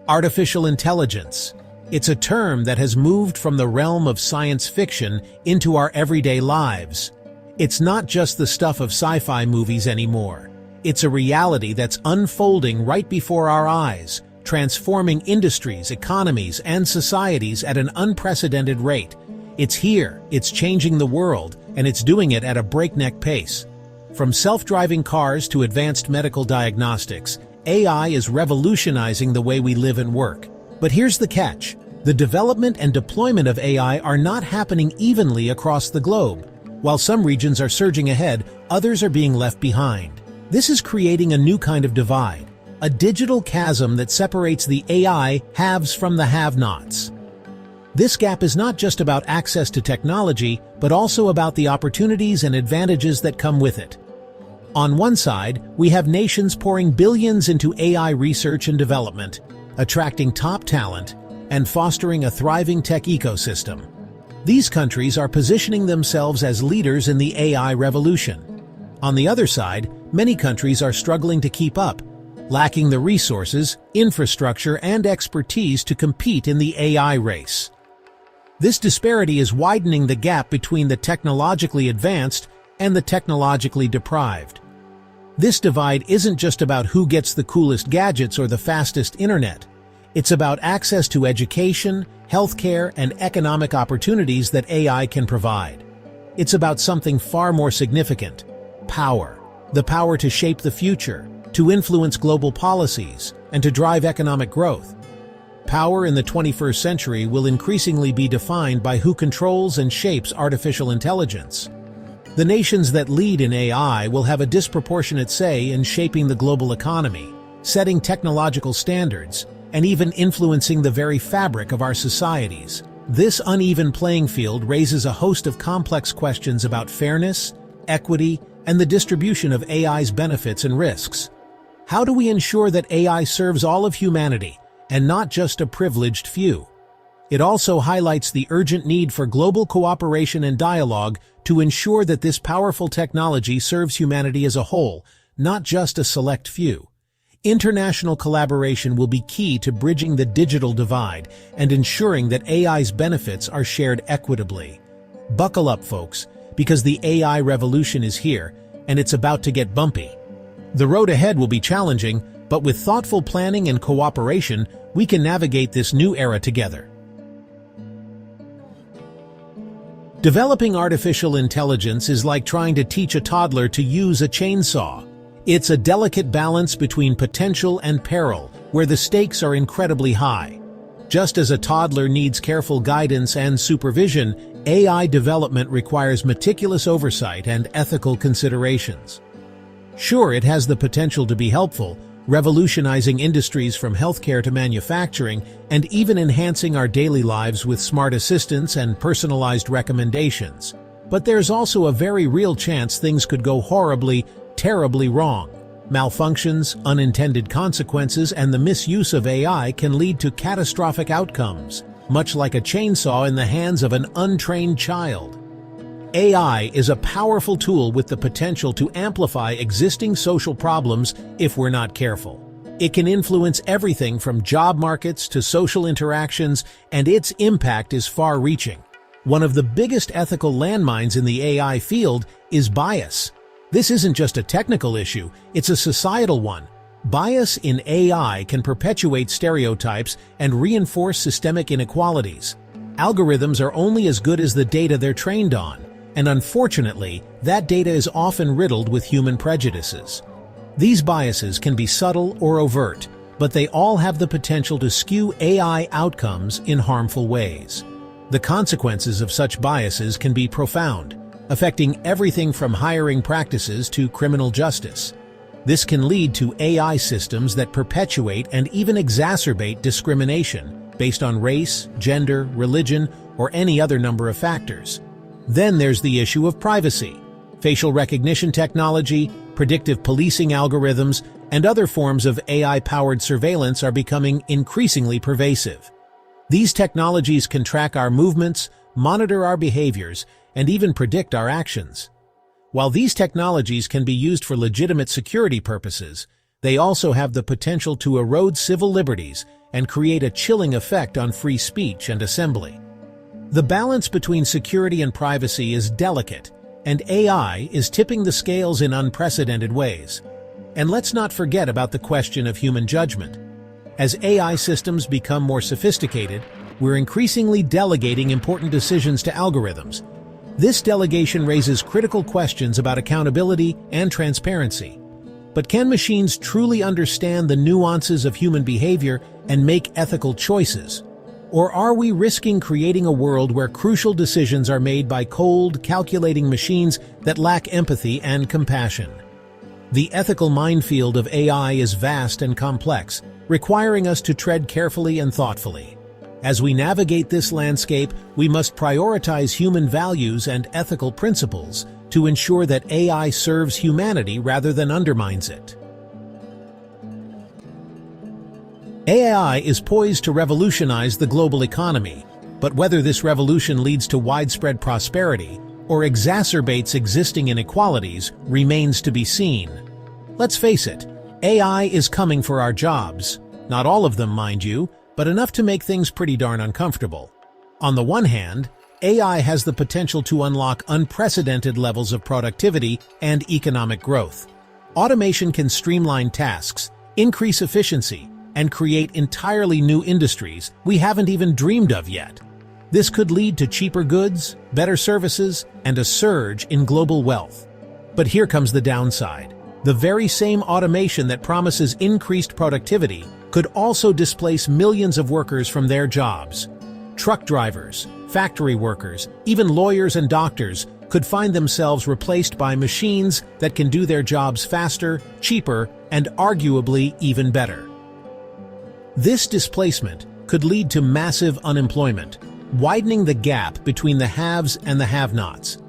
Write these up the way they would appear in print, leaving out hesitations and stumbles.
Artificial intelligence. It's a term that has moved from the realm of science fiction into our everyday lives. It's not just the stuff of sci-fi movies anymore. It's a reality that's unfolding right before our eyes, transforming industries, economies, and societies at an unprecedented rate. It's here, it's changing the world, and it's doing it at a breakneck pace. From self-driving cars to advanced medical diagnostics, AI is revolutionizing the way we live and work. But here's the catch. The development and deployment of AI are not happening evenly across the globe. While some regions are surging ahead, others are being left behind. This is creating a new kind of divide, a digital chasm that separates the AI haves from the have-nots. This gap is not just about access to technology, but also about the opportunities and advantages that come with it. On one side, we have nations pouring billions into AI research and development, attracting top talent, and fostering a thriving tech ecosystem. These countries are positioning themselves as leaders in the AI revolution. On the other side, many countries are struggling to keep up, lacking the resources, infrastructure, and expertise to compete in the AI race. This disparity is widening the gap between the technologically advanced and the technologically deprived. This divide isn't just about who gets the coolest gadgets or the fastest internet. It's about access to education, healthcare, and economic opportunities that AI can provide. It's about something far more significant: power. The power to shape the future, to influence global policies, and to drive economic growth. Power in the 21st century will increasingly be defined by who controls and shapes artificial intelligence. The nations that lead in AI will have a disproportionate say in shaping the global economy, setting technological standards, and even influencing the very fabric of our societies. This uneven playing field raises a host of complex questions about fairness, equity, and the distribution of AI's benefits and risks. How do we ensure that AI serves all of humanity, and not just a privileged few? It also highlights the urgent need for global cooperation and dialogue to ensure that this powerful technology serves humanity as a whole, not just a select few. International collaboration will be key to bridging the digital divide and ensuring that AI's benefits are shared equitably. Buckle up, folks, because the AI revolution is here, and it's about to get bumpy. The road ahead will be challenging, but with thoughtful planning and cooperation, we can navigate this new era together. Developing artificial intelligence is like trying to teach a toddler to use a chainsaw. It's a delicate balance between potential and peril, where the stakes are incredibly high. Just as a toddler needs careful guidance and supervision, AI development requires meticulous oversight and ethical considerations. Sure, it has the potential to be helpful, revolutionizing industries from healthcare to manufacturing, and even enhancing our daily lives with smart assistants and personalized recommendations. But there's also a very real chance things could go horribly, terribly wrong. Malfunctions, unintended consequences, and the misuse of AI can lead to catastrophic outcomes, much like a chainsaw in the hands of an untrained child. AI is a powerful tool with the potential to amplify existing social problems if we're not careful. It can influence everything from job markets to social interactions, and its impact is far-reaching. One of the biggest ethical landmines in the AI field is bias. This isn't just a technical issue, it's a societal one. Bias in AI can perpetuate stereotypes and reinforce systemic inequalities. Algorithms are only as good as the data they're trained on, and unfortunately, that data is often riddled with human prejudices. These biases can be subtle or overt, but they all have the potential to skew AI outcomes in harmful ways. The consequences of such biases can be profound, affecting everything from hiring practices to criminal justice. This can lead to AI systems that perpetuate and even exacerbate discrimination based on race, gender, religion, or any other number of factors. Then there's the issue of privacy. Facial recognition technology, predictive policing algorithms, and other forms of AI-powered surveillance are becoming increasingly pervasive. These technologies can track our movements, monitor our behaviors, and even predict our actions. While these technologies can be used for legitimate security purposes, they also have the potential to erode civil liberties and create a chilling effect on free speech and assembly. The balance between security and privacy is delicate, and AI is tipping the scales in unprecedented ways. And let's not forget about the question of human judgment. As AI systems become more sophisticated, we're increasingly delegating important decisions to algorithms. This delegation raises critical questions about accountability and transparency. But can machines truly understand the nuances of human behavior and make ethical choices? Or are we risking creating a world where crucial decisions are made by cold, calculating machines that lack empathy and compassion? The ethical minefield of AI is vast and complex, requiring us to tread carefully and thoughtfully. As we navigate this landscape, we must prioritize human values and ethical principles to ensure that AI serves humanity rather than undermines it. AI is poised to revolutionize the global economy, but whether this revolution leads to widespread prosperity or exacerbates existing inequalities remains to be seen. Let's face it, AI is coming for our jobs. Not all of them, mind you, but enough to make things pretty darn uncomfortable. On the one hand, AI has the potential to unlock unprecedented levels of productivity and economic growth. Automation can streamline tasks, increase efficiency, and create entirely new industries we haven't even dreamed of yet. This could lead to cheaper goods, better services, and a surge in global wealth. But here comes the downside. The very same automation that promises increased productivity could also displace millions of workers from their jobs. Truck drivers, factory workers, even lawyers and doctors could find themselves replaced by machines that can do their jobs faster, cheaper, and arguably even better. This displacement could lead to massive unemployment, widening the gap between the haves and the have-nots.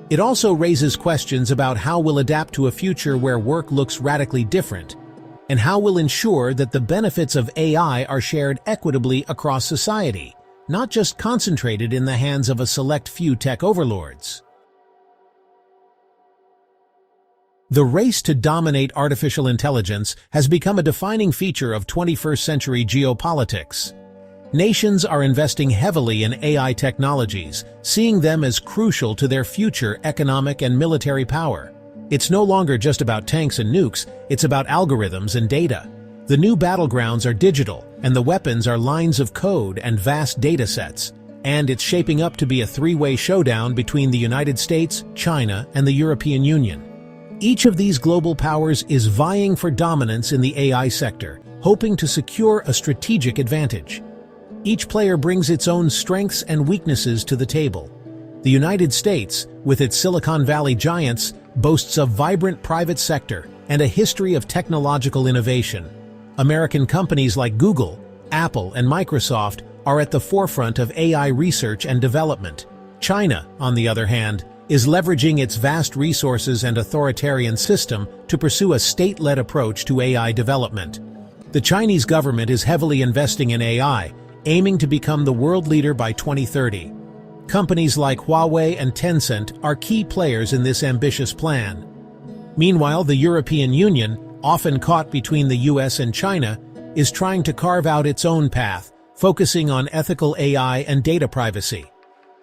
It also raises questions about how we'll adapt to a future where work looks radically different, and how we'll ensure that the benefits of AI are shared equitably across society, not just concentrated in the hands of a select few tech overlords. The race to dominate artificial intelligence has become a defining feature of 21st century geopolitics. Nations are investing heavily in AI technologies, seeing them as crucial to their future economic and military power. It's no longer just about tanks and nukes, it's about algorithms and data. The new battlegrounds are digital, and the weapons are lines of code and vast data sets. And it's shaping up to be a three-way showdown between the United States, China, and the European Union. Each of these global powers is vying for dominance in the AI sector, hoping to secure a strategic advantage. Each player brings its own strengths and weaknesses to the table. The United States, with its Silicon Valley giants, boasts a vibrant private sector and a history of technological innovation. American companies like Google, Apple, and Microsoft are at the forefront of AI research and development. China, on the other hand, is leveraging its vast resources and authoritarian system to pursue a state-led approach to AI development. The Chinese government is heavily investing in AI, aiming to become the world leader by 2030. Companies like Huawei and Tencent are key players in this ambitious plan. Meanwhile, the European Union, often caught between the US and China, is trying to carve out its own path, focusing on ethical AI and data privacy.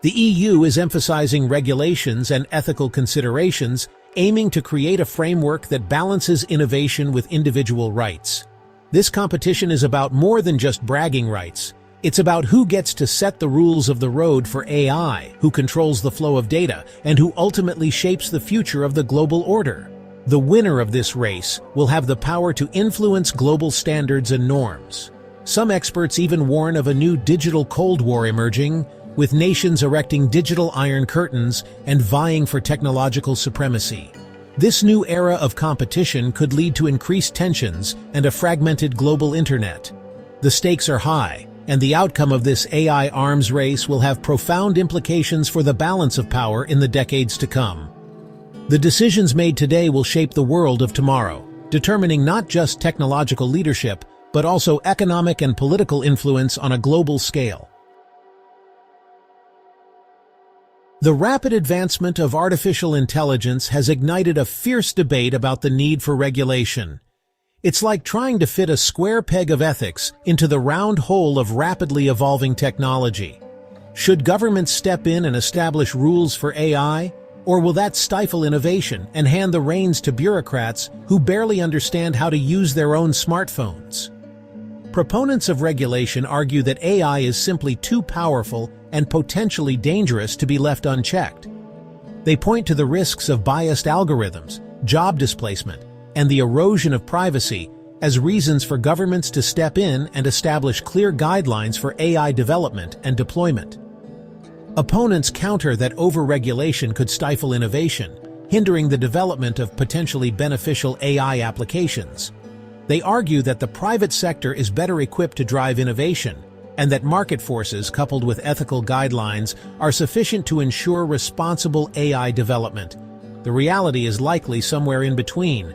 The EU is emphasizing regulations and ethical considerations, aiming to create a framework that balances innovation with individual rights. This competition is about more than just bragging rights. It's about who gets to set the rules of the road for AI, who controls the flow of data, and who ultimately shapes the future of the global order. The winner of this race will have the power to influence global standards and norms. Some experts even warn of a new digital Cold War emerging, with nations erecting digital iron curtains and vying for technological supremacy. This new era of competition could lead to increased tensions and a fragmented global internet. The stakes are high, and the outcome of this AI arms race will have profound implications for the balance of power in the decades to come. The decisions made today will shape the world of tomorrow, determining not just technological leadership, but also economic and political influence on a global scale. The rapid advancement of artificial intelligence has ignited a fierce debate about the need for regulation. It's like trying to fit a square peg of ethics into the round hole of rapidly evolving technology. Should governments step in and establish rules for AI, or will that stifle innovation and hand the reins to bureaucrats who barely understand how to use their own smartphones? Proponents of regulation argue that AI is simply too powerful and potentially dangerous to be left unchecked. They point to the risks of biased algorithms, job displacement, and the erosion of privacy as reasons for governments to step in and establish clear guidelines for AI development and deployment. Opponents counter that overregulation could stifle innovation, hindering the development of potentially beneficial AI applications. They argue that the private sector is better equipped to drive innovation, and that market forces coupled with ethical guidelines are sufficient to ensure responsible AI development. The reality is likely somewhere in between.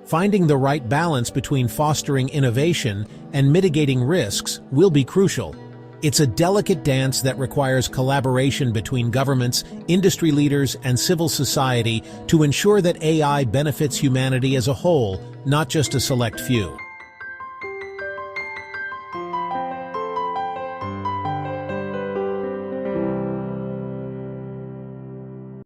Finding the right balance between fostering innovation and mitigating risks will be crucial. It's a delicate dance that requires collaboration between governments, industry leaders, and civil society to ensure that AI benefits humanity as a whole, not just a select few.